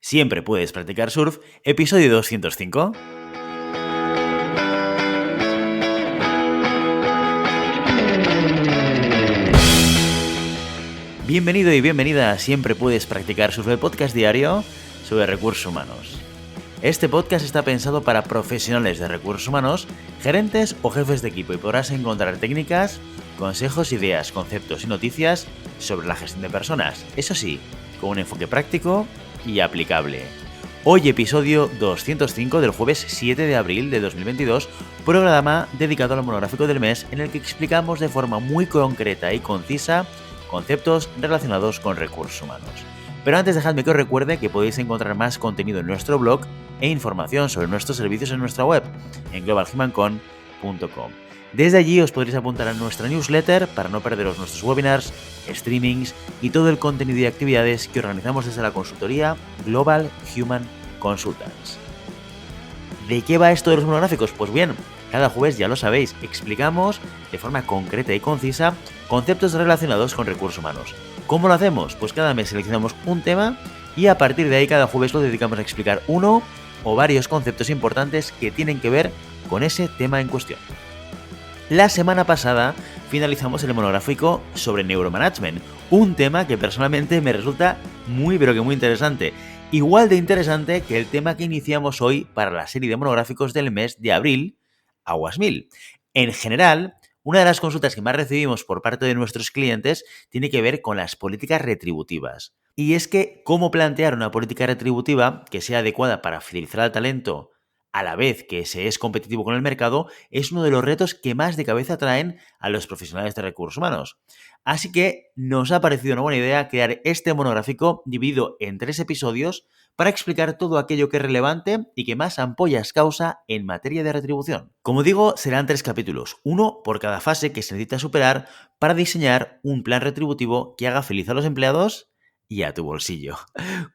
Siempre puedes practicar surf, episodio 205. Bienvenido y bienvenida a Siempre puedes practicar surf, el podcast diario sobre recursos humanos. Este podcast está pensado para profesionales de recursos humanos, gerentes o jefes de equipo y podrás encontrar técnicas, consejos, ideas, conceptos y noticias sobre la gestión de personas. Eso sí, con un enfoque práctico y aplicable. Hoy episodio 205 del jueves 7 de abril de 2022, programa dedicado al monográfico del mes en el que explicamos de forma muy concreta y concisa conceptos relacionados con recursos humanos. Pero antes dejadme que os recuerde que podéis encontrar más contenido en nuestro blog e información sobre nuestros servicios en nuestra web, en globalhumancon.com. Desde allí os podréis apuntar a nuestra newsletter para no perderos nuestros webinars, streamings y todo el contenido y actividades que organizamos desde la consultoría Global Human Consultants. ¿De qué va esto de los monográficos? Pues bien, cada jueves, ya lo sabéis, explicamos de forma concreta y concisa conceptos relacionados con recursos humanos. ¿Cómo lo hacemos? Pues cada mes seleccionamos un tema y a partir de ahí cada jueves lo dedicamos a explicar uno o varios conceptos importantes que tienen que ver con ese tema en cuestión. La semana pasada finalizamos el monográfico sobre neuromanagement, un tema que personalmente me resulta muy interesante. Igual de interesante que el tema que iniciamos hoy para la serie de monográficos del mes de abril, Aguas 1000. En general, una de las consultas que más recibimos por parte de nuestros clientes tiene que ver con las políticas retributivas. Y es que cómo plantear una política retributiva que sea adecuada para fidelizar al talento a la vez que se es competitivo con el mercado, es uno de los retos que más de cabeza traen a los profesionales de recursos humanos. Así que nos ha parecido una buena idea crear este monográfico dividido en 3 episodios para explicar todo aquello que es relevante y que más ampollas causa en materia de retribución. Como digo, serán 3 capítulos, uno por cada fase que se necesita superar para diseñar un plan retributivo que haga feliz a los empleados y a tu bolsillo.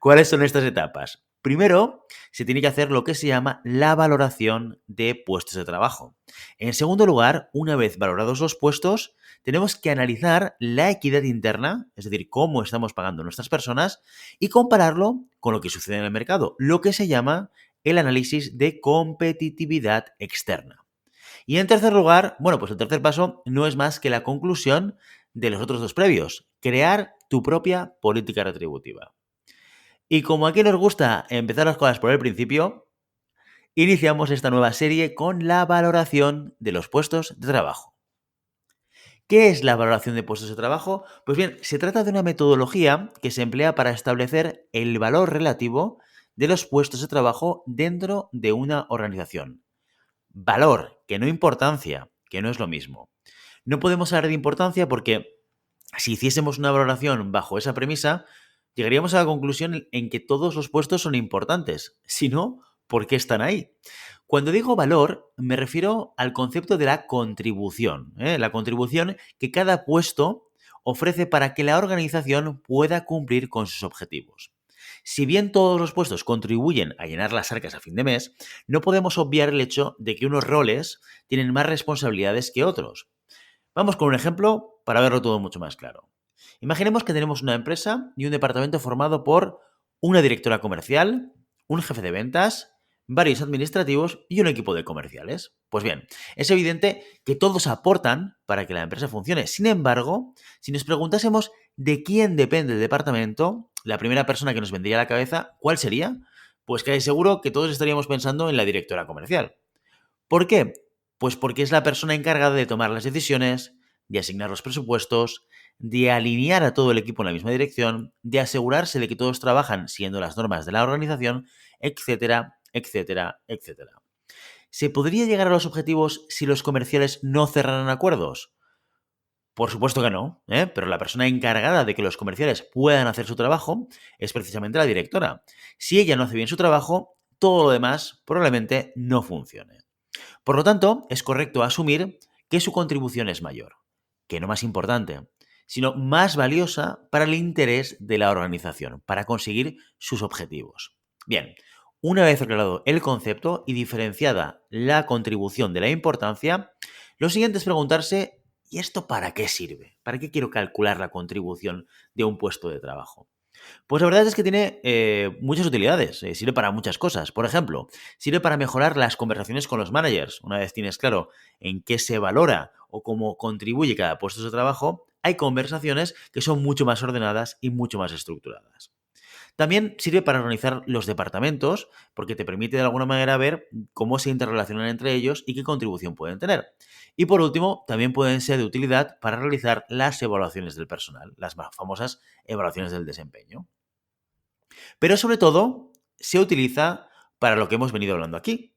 ¿Cuáles son estas etapas? Primero, se tiene que hacer lo que se llama la valoración de puestos de trabajo. En segundo lugar, una vez valorados los puestos, tenemos que analizar la equidad interna, es decir, cómo estamos pagando a nuestras personas, y compararlo con lo que sucede en el mercado, lo que se llama el análisis de competitividad externa. Y en tercer lugar, pues el tercer paso no es más que la conclusión de los otros dos previos, crear tu propia política retributiva. Y como aquí nos gusta empezar las cosas por el principio, iniciamos esta nueva serie con la valoración de los puestos de trabajo. ¿Qué es la valoración de puestos de trabajo? Pues bien, se trata de una metodología que se emplea para establecer el valor relativo de los puestos de trabajo dentro de una organización. Valor, que no importancia, que no es lo mismo. No podemos hablar de importancia porque si hiciésemos una valoración bajo esa premisa, llegaríamos a la conclusión en que todos los puestos son importantes. Si no, ¿por qué están ahí? Cuando digo valor, me refiero al concepto de la contribución, la contribución que cada puesto ofrece para que la organización pueda cumplir con sus objetivos. Si bien todos los puestos contribuyen a llenar las arcas a fin de mes, no podemos obviar el hecho de que unos roles tienen más responsabilidades que otros. Vamos con un ejemplo para verlo todo mucho más claro. Imaginemos que tenemos una empresa y un departamento formado por una directora comercial, un jefe de ventas, varios administrativos y un equipo de comerciales. Pues bien, es evidente que todos aportan para que la empresa funcione. Sin embargo, si nos preguntásemos de quién depende el departamento, la primera persona que nos vendría a la cabeza, ¿cuál sería? Pues casi seguro que todos estaríamos pensando en la directora comercial. ¿Por qué? Pues porque es la persona encargada de tomar las decisiones, de asignar los presupuestos, de alinear a todo el equipo en la misma dirección, de asegurarse de que todos trabajan siguiendo las normas de la organización, etcétera, etcétera, etcétera. ¿Se podría llegar a los objetivos si los comerciales no cerraran acuerdos? Por supuesto que no, pero la persona encargada de que los comerciales puedan hacer su trabajo es precisamente la directora. Si ella no hace bien su trabajo, todo lo demás probablemente no funcione. Por lo tanto, es correcto asumir que su contribución es mayor, que no más importante, sino más valiosa para el interés de la organización, para conseguir sus objetivos. Bien, una vez aclarado el concepto y diferenciada la contribución de la importancia, lo siguiente es preguntarse, ¿y esto para qué sirve? ¿Para qué quiero calcular la contribución de un puesto de trabajo? Pues la verdad es que tiene muchas utilidades, sirve para muchas cosas. Por ejemplo, sirve para mejorar las conversaciones con los managers. Una vez tienes claro en qué se valora o cómo contribuye cada puesto de trabajo, hay conversaciones que son mucho más ordenadas y mucho más estructuradas. También sirve para organizar los departamentos porque te permite de alguna manera ver cómo se interrelacionan entre ellos y qué contribución pueden tener. Y por último, también pueden ser de utilidad para realizar las evaluaciones del personal, las famosas evaluaciones del desempeño. Pero sobre todo, se utiliza para lo que hemos venido hablando aquí,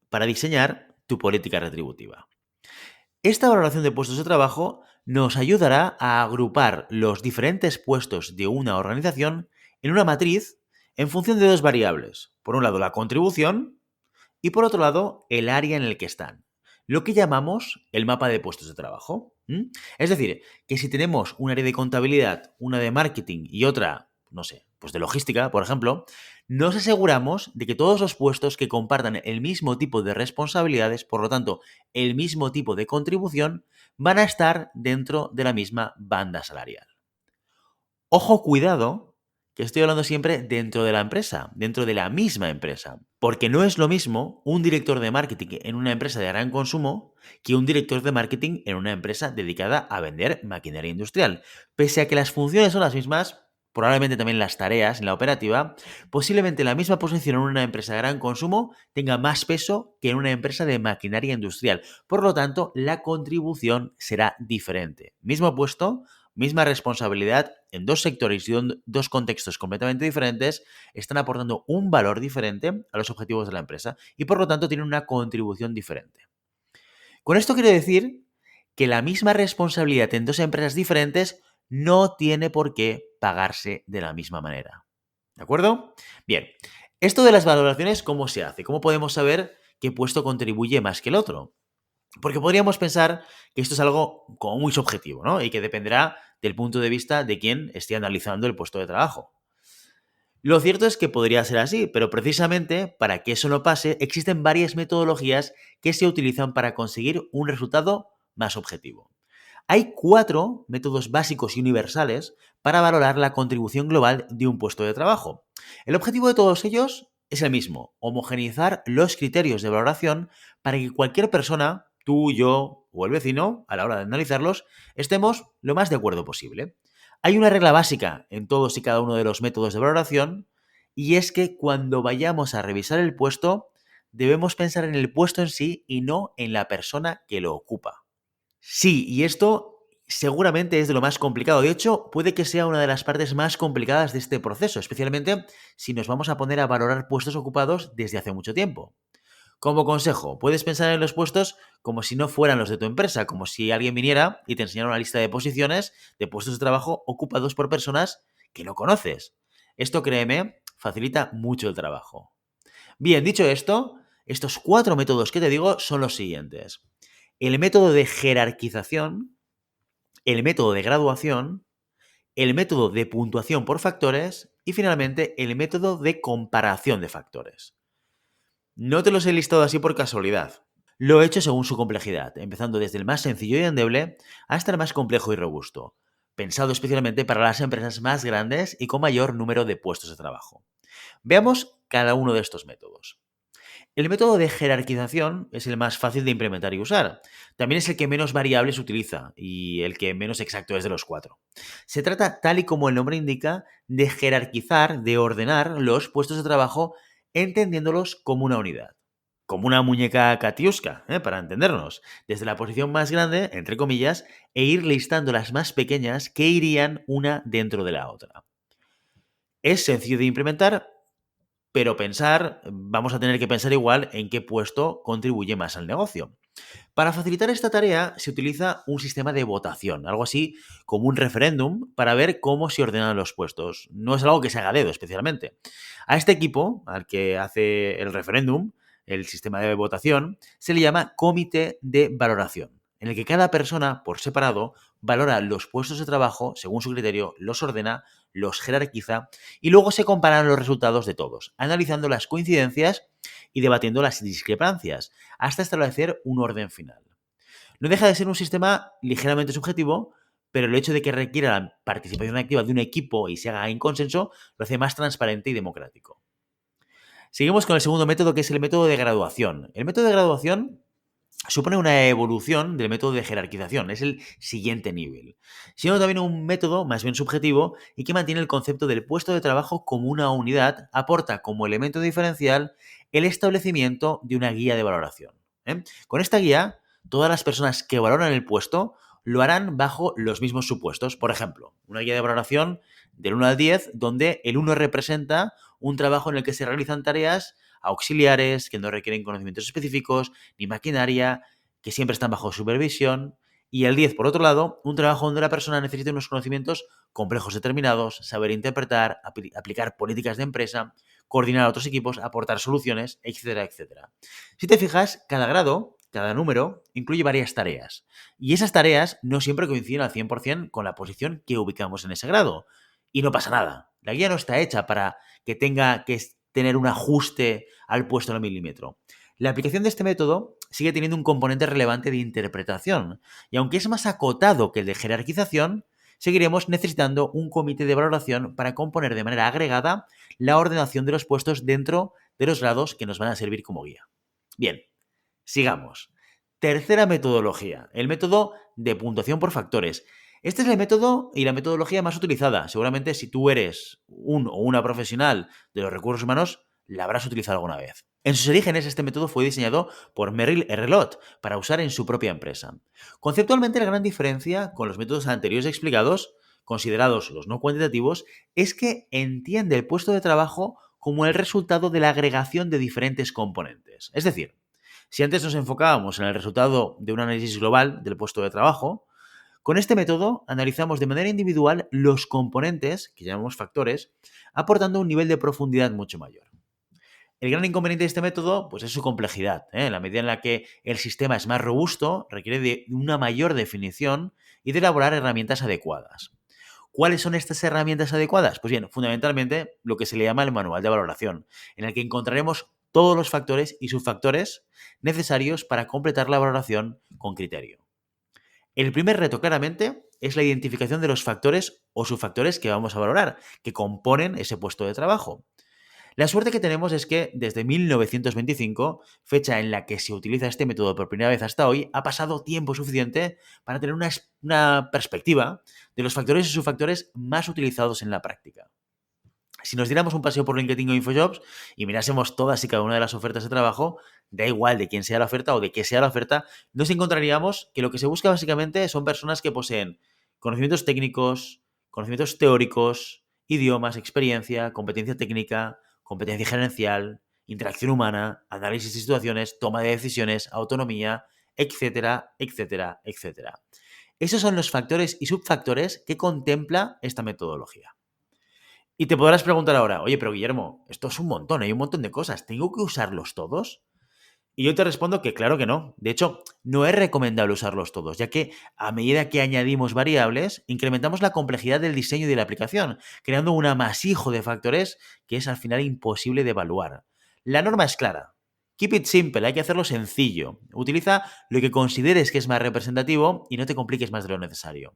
para diseñar tu política retributiva. Esta valoración de puestos de trabajo nos ayudará a agrupar los diferentes puestos de una organización en una matriz en función de dos variables. Por un lado, la contribución y por otro lado, el área en el que están. Lo que llamamos el mapa de puestos de trabajo. Es decir, que si tenemos un área de contabilidad, una de marketing y otra, no sé, pues de logística, por ejemplo, nos aseguramos de que todos los puestos que compartan el mismo tipo de responsabilidades, por lo tanto, el mismo tipo de contribución, van a estar dentro de la misma banda salarial. Ojo, cuidado, que estoy hablando siempre dentro de la empresa, dentro de la misma empresa. Porque no es lo mismo un director de marketing en una empresa de gran consumo que un director de marketing en una empresa dedicada a vender maquinaria industrial. Pese a que las funciones son las mismas, probablemente también las tareas en la operativa, posiblemente la misma posición en una empresa de gran consumo tenga más peso que en una empresa de maquinaria industrial. Por lo tanto, la contribución será diferente. Mismo puesto, misma responsabilidad en dos sectores y dos contextos completamente diferentes, están aportando un valor diferente a los objetivos de la empresa y por lo tanto tienen una contribución diferente. Con esto quiero decir que la misma responsabilidad en dos empresas diferentes no tiene por qué pagarse de la misma manera. ¿De acuerdo? Bien, esto de las valoraciones, ¿cómo se hace? ¿Cómo podemos saber qué puesto contribuye más que el otro? Porque podríamos pensar que esto es algo como muy subjetivo, ¿no? Y que dependerá del punto de vista de quien esté analizando el puesto de trabajo. Lo cierto es que podría ser así, pero precisamente para que eso no pase, existen varias metodologías que se utilizan para conseguir un resultado más objetivo. Hay 4 métodos básicos y universales para valorar la contribución global de un puesto de trabajo. El objetivo de todos ellos es el mismo, homogeneizar los criterios de valoración para que cualquier persona, tú, yo o el vecino, a la hora de analizarlos, estemos lo más de acuerdo posible. Hay una regla básica en todos y cada uno de los métodos de valoración y es que cuando vayamos a revisar el puesto, debemos pensar en el puesto en sí y no en la persona que lo ocupa. Sí, y esto seguramente es de lo más complicado. De hecho, puede que sea una de las partes más complicadas de este proceso, especialmente si nos vamos a poner a valorar puestos ocupados desde hace mucho tiempo. Como consejo, puedes pensar en los puestos como si no fueran los de tu empresa, como si alguien viniera y te enseñara una lista de posiciones de puestos de trabajo ocupados por personas que no conoces. Esto, créeme, facilita mucho el trabajo. Bien, dicho esto, estos 4 métodos que te digo son los siguientes. El método de jerarquización, el método de graduación, el método de puntuación por factores y finalmente el método de comparación de factores. No te los he listado así por casualidad. Lo he hecho según su complejidad, empezando desde el más sencillo y endeble hasta el más complejo y robusto, pensado especialmente para las empresas más grandes y con mayor número de puestos de trabajo. Veamos cada uno de estos métodos. El método de jerarquización es el más fácil de implementar y usar. También es el que menos variables utiliza y el que menos exacto es de los 4. Se trata, tal y como el nombre indica, de jerarquizar, de ordenar los puestos de trabajo entendiéndolos como una unidad. Como una muñeca Katiuska, para entendernos, desde la posición más grande, entre comillas, e ir listando las más pequeñas que irían una dentro de la otra. Es sencillo de implementar, pero vamos a tener que pensar igual en qué puesto contribuye más al negocio. Para facilitar esta tarea se utiliza un sistema de votación, algo así como un referéndum para ver cómo se ordenan los puestos. No es algo que se haga a dedo especialmente. A este equipo, al que hace el referéndum, el sistema de votación, se le llama comité de valoración, en el que cada persona por separado valora los puestos de trabajo según su criterio, los ordena, los jerarquiza y luego se comparan los resultados de todos, analizando las coincidencias y debatiendo las discrepancias, hasta establecer un orden final. No deja de ser un sistema ligeramente subjetivo, pero el hecho de que requiera la participación activa de un equipo y se haga en consenso lo hace más transparente y democrático. Seguimos con el segundo método, que es el método de graduación. El método de graduación supone una evolución del método de jerarquización, es el siguiente nivel, siendo también un método más bien subjetivo y que mantiene el concepto del puesto de trabajo como una unidad, aporta como elemento diferencial el establecimiento de una guía de valoración. Con esta guía, todas las personas que valoran el puesto lo harán bajo los mismos supuestos. Por ejemplo, una guía de valoración del 1 al 10, donde el 1 representa un trabajo en el que se realizan tareas auxiliares, que no requieren conocimientos específicos, ni maquinaria, que siempre están bajo supervisión. Y el 10, por otro lado, un trabajo donde la persona necesita unos conocimientos complejos determinados, saber interpretar, aplicar políticas de empresa, coordinar a otros equipos, aportar soluciones, etcétera, etcétera. Si te fijas, cada grado, cada número, incluye varias tareas. Y esas tareas no siempre coinciden al 100% con la posición que ubicamos en ese grado. Y no pasa nada. La guía no está hecha para que tenga que tener un ajuste al puesto al milímetro. La aplicación de este método sigue teniendo un componente relevante de interpretación, y aunque es más acotado que el de jerarquización, seguiremos necesitando un comité de valoración para componer de manera agregada la ordenación de los puestos dentro de los grados que nos van a servir como guía. Bien, sigamos. Tercera metodología, el método de puntuación por factores. Este es el método y la metodología más utilizada. Seguramente si tú eres un o una profesional de los recursos humanos, la habrás utilizado alguna vez. En sus orígenes, este método fue diseñado por Merrill Herlot para usar en su propia empresa. Conceptualmente, la gran diferencia con los métodos anteriores explicados, considerados los no cuantitativos, es que entiende el puesto de trabajo como el resultado de la agregación de diferentes componentes. Es decir, si antes nos enfocábamos en el resultado de un análisis global del puesto de trabajo, con este método analizamos de manera individual los componentes, que llamamos factores, aportando un nivel de profundidad mucho mayor. El gran inconveniente de este método pues, es su complejidad. En la medida en la que el sistema es más robusto, requiere de una mayor definición y de elaborar herramientas adecuadas. ¿Cuáles son estas herramientas adecuadas? Pues bien, fundamentalmente lo que se le llama el manual de valoración, en el que encontraremos todos los factores y subfactores necesarios para completar la valoración con criterio. El primer reto, claramente, es la identificación de los factores o subfactores que vamos a valorar, que componen ese puesto de trabajo. La suerte que tenemos es que desde 1925, fecha en la que se utiliza este método por primera vez hasta hoy, ha pasado tiempo suficiente para tener una perspectiva de los factores y subfactores más utilizados en la práctica. Si nos diéramos un paseo por LinkedIn o InfoJobs y mirásemos todas y cada una de las ofertas de trabajo, da igual de quién sea la oferta o de qué sea la oferta, nos encontraríamos que lo que se busca básicamente son personas que poseen conocimientos técnicos, conocimientos teóricos, idiomas, experiencia, competencia técnica, competencia gerencial, interacción humana, análisis de situaciones, toma de decisiones, autonomía, etcétera, etcétera, etcétera. Esos son los factores y subfactores que contempla esta metodología. Y te podrás preguntar ahora, oye, pero Guillermo, esto es un montón, hay un montón de cosas, ¿tengo que usarlos todos? Y yo te respondo que claro que no. De hecho, no es recomendable usarlos todos, ya que a medida que añadimos variables, incrementamos la complejidad del diseño y de la aplicación, creando un amasijo de factores que es al final imposible de evaluar. La norma es clara. Keep it simple, hay que hacerlo sencillo. Utiliza lo que consideres que es más representativo y no te compliques más de lo necesario.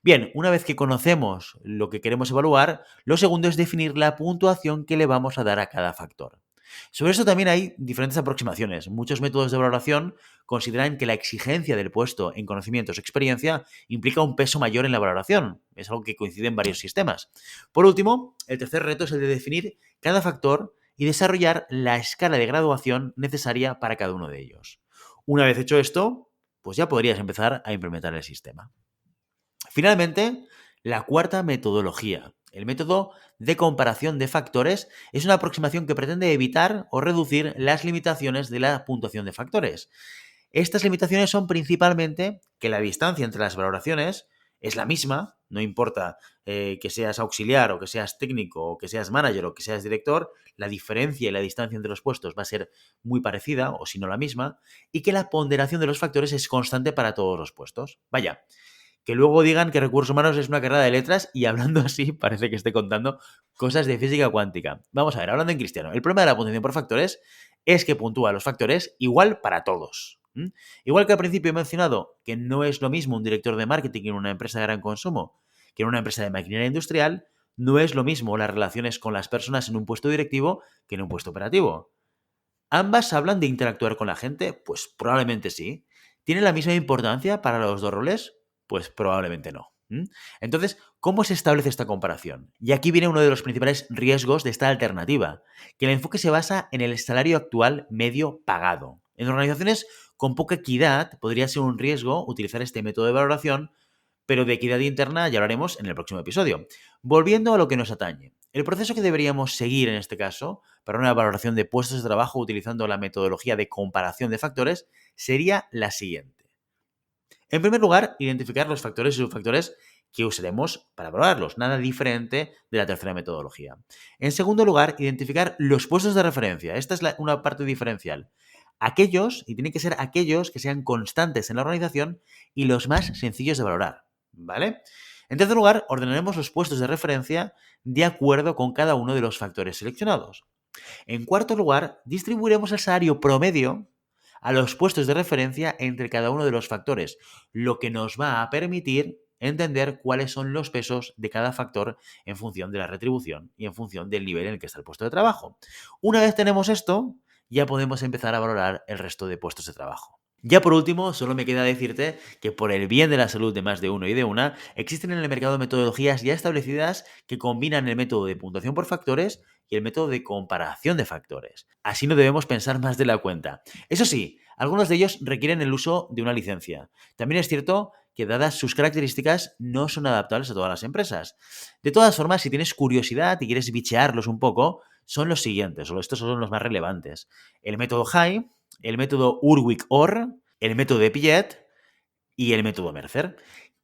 Bien, una vez que conocemos lo que queremos evaluar, lo segundo es definir la puntuación que le vamos a dar a cada factor. Sobre esto también hay diferentes aproximaciones. Muchos métodos de valoración consideran que la exigencia del puesto en conocimientos o experiencia implica un peso mayor en la valoración. Es algo que coincide en varios sistemas. Por último, el tercer reto es el de definir cada factor y desarrollar la escala de graduación necesaria para cada uno de ellos. Una vez hecho esto, pues ya podrías empezar a implementar el sistema. Finalmente, la cuarta metodología. El método de comparación de factores es una aproximación que pretende evitar o reducir las limitaciones de la puntuación de factores. Estas limitaciones son principalmente que la distancia entre las valoraciones es la misma, no importa que seas auxiliar o que seas técnico o que seas manager o que seas director, la diferencia y la distancia entre los puestos va a ser muy parecida o si no la misma, y que la ponderación de los factores es constante para todos los puestos. Vaya, que luego digan que recursos humanos es una carrera de letras y hablando así parece que esté contando cosas de física cuántica. Vamos a ver, hablando en cristiano, el problema de la puntuación por factores es que puntúa los factores igual para todos. Igual que al principio he mencionado que no es lo mismo un director de marketing en una empresa de gran consumo que en una empresa de maquinaria industrial, no es lo mismo las relaciones con las personas en un puesto directivo que en un puesto operativo. ¿Ambas hablan de interactuar con la gente? Pues probablemente sí. ¿Tiene la misma importancia para los dos roles? Pues probablemente no. Entonces, ¿cómo se establece esta comparación? Y aquí viene uno de los principales riesgos de esta alternativa, que el enfoque se basa en el salario actual medio pagado. En organizaciones con poca equidad podría ser un riesgo utilizar este método de valoración, pero de equidad interna ya hablaremos en el próximo episodio. Volviendo a lo que nos atañe. El proceso que deberíamos seguir en este caso para una valoración de puestos de trabajo utilizando la metodología de comparación de factores sería la siguiente. En primer lugar, identificar los factores y subfactores que usaremos para valorarlos, nada diferente de la tercera metodología. En segundo lugar, identificar los puestos de referencia. Esta es una parte diferencial. Aquellos, y tienen que ser aquellos que sean constantes en la organización y los más sencillos de valorar, ¿vale? En tercer lugar, ordenaremos los puestos de referencia de acuerdo con cada uno de los factores seleccionados. En cuarto lugar, distribuiremos el salario promedio a los puestos de referencia entre cada uno de los factores, lo que nos va a permitir entender cuáles son los pesos de cada factor en función de la retribución y en función del nivel en el que está el puesto de trabajo. Una vez tenemos esto, ya podemos empezar a valorar el resto de puestos de trabajo. Ya por último, solo me queda decirte que por el bien de la salud de más de uno y de una, existen en el mercado metodologías ya establecidas que combinan el método de puntuación por factores y el método de comparación de factores. Así no debemos pensar más de la cuenta. Eso sí, algunos de ellos requieren el uso de una licencia. También es cierto que dadas sus características no son adaptables a todas las empresas. De todas formas, si tienes curiosidad y quieres bichearlos un poco, son los siguientes, o estos son los más relevantes. El método High, el método Urwick-Orr, el método de Piaget y el método Mercer.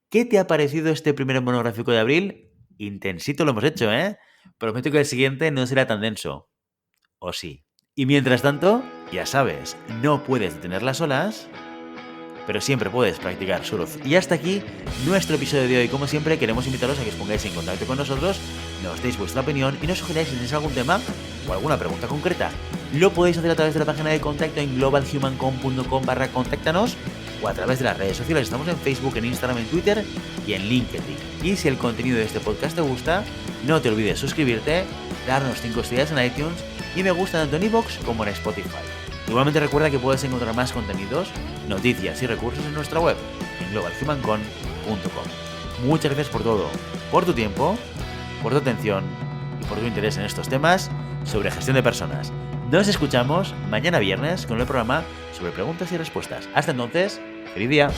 ¿Qué te ha parecido este primer monográfico de abril? Intensito lo hemos hecho, ¿eh? Prometo que el siguiente no será tan denso. ¿O sí? Y mientras tanto, ya sabes, no puedes detener las olas, pero siempre puedes practicar surf. Y hasta aquí nuestro episodio de hoy. Como siempre, queremos invitaros a que os pongáis en contacto con nosotros, nos deis vuestra opinión y nos sugeráis si tenéis algún tema o alguna pregunta concreta. Lo podéis hacer a través de la página de contacto en globalhumancom.com/contáctanos o a través de las redes sociales. Estamos en Facebook, en Instagram, en Twitter y en LinkedIn. Y si el contenido de este podcast te gusta, no te olvides suscribirte, darnos 5 estrellas en iTunes y me gusta tanto en iVoox como en Spotify. Igualmente recuerda que puedes encontrar más contenidos, noticias y recursos en nuestra web, en globalhumancon.com. Muchas gracias por todo, por tu tiempo, por tu atención y por tu interés en estos temas sobre gestión de personas. Nos escuchamos mañana viernes con el programa sobre preguntas y respuestas. Hasta entonces, feliz día.